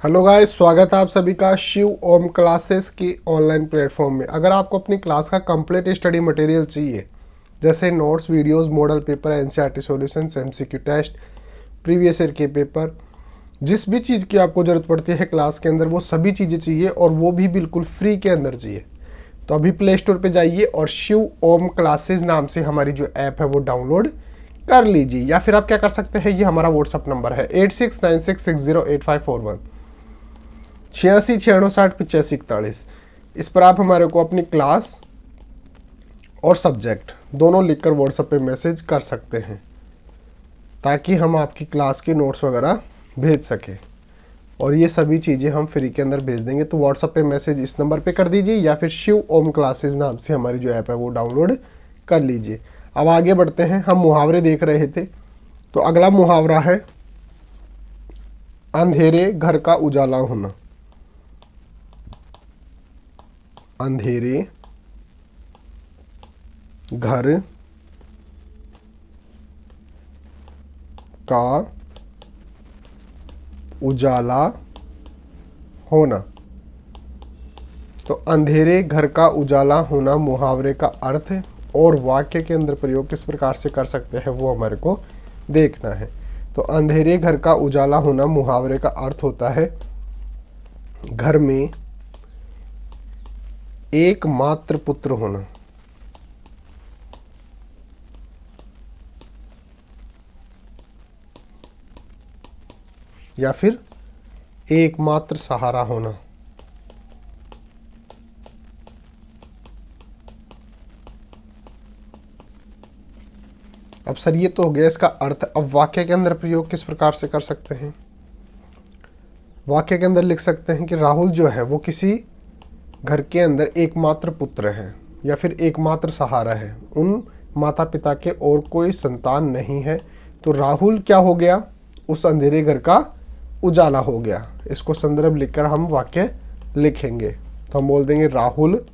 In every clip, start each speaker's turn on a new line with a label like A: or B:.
A: Hello guys, स्वागत है आप सभी का शिव ओम क्लासेस की ऑनलाइन प्लेटफॉर्म में। अगर आपको अपनी क्लास का कंप्लीट स्टडी मटेरियल चाहिए, जैसे notes, videos, model paper, NCERT solutions, MCQ test, previous year के पेपर, जिस भी चीज़ की आपको ज़रूरत पड़ती है क्लास के अंदर, वो सभी चीज़ें चाहिए और वो भी बिल्कुल फ्री के अंदर चाहिए, तो अभी प्ले स्टोर पर जाइए और शिव ओम क्लासेस नाम से हमारी जो ऐप है वो डाउनलोड कर लीजिए। या फिर आप क्या कर सकते हैं, ये हमारा व्हाट्सअप नंबर है 8696608541, 86 660 85 41। इस पर आप हमारे को अपनी क्लास और सब्जेक्ट दोनों लिखकर व्हाट्सएप पे मैसेज कर सकते हैं, ताकि हम आपकी क्लास के नोट्स वगैरह भेज सकें। और ये सभी चीज़ें हम फ्री के अंदर भेज देंगे। तो व्हाट्सएप पे मैसेज इस नंबर पे कर दीजिए, या फिर शिव ओम क्लासेस नाम से हमारी जो ऐप है वो डाउनलोड कर लीजिए। अब आगे बढ़ते हैं। हम मुहावरे देख रहे थे, तो अगला मुहावरा है अंधेरे घर का उजाला होना। अंधेरे घर का उजाला होना। तो अंधेरे घर का उजाला होना मुहावरे का अर्थ और वाक्य के अंदर प्रयोग किस प्रकार से कर सकते हैं वो हमारे को देखना है। तो अंधेरे घर का उजाला होना मुहावरे का अर्थ होता है घर में एकमात्र पुत्र होना, या फिर एकमात्र सहारा होना। अब सर ये तो हो गया इसका अर्थ। अब वाक्य के अंदर प्रयोग किस प्रकार से कर सकते हैं? वाक्य के अंदर लिख सकते हैं कि राहुल जो है वो किसी घर के अंदर एकमात्र पुत्र है या फिर एकमात्र सहारा है, उन माता पिता के और कोई संतान नहीं है। तो राहुल क्या हो गया? उस अंधेरे घर का उजाला हो गया। इसको संदर्भ लिखकर हम वाक्य लिखेंगे। तो हम बोल देंगे राहुल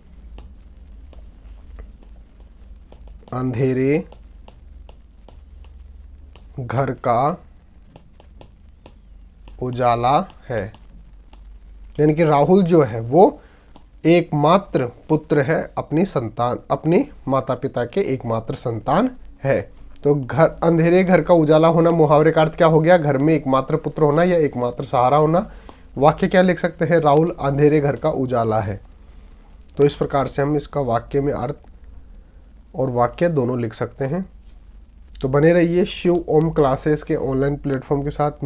A: अंधेरे घर का उजाला है। यानी कि राहुल जो है वो एकमात्र पुत्र है, अपनी संतान, अपने माता पिता के एकमात्र संतान है। तो घर अंधेरे घर का उजाला होना मुहावरे का अर्थ क्या हो गया? घर में एकमात्र पुत्र होना या एकमात्र सहारा होना। वाक्य क्या लिख सकते हैं? राहुल अंधेरे घर का उजाला है। तो इस प्रकार से हम इसका वाक्य में अर्थ और वाक्य दोनों लिख सकते हैं। तो बने रहिए शिव ओम क्लासेस के ऑनलाइन प्लेटफॉर्म के साथ।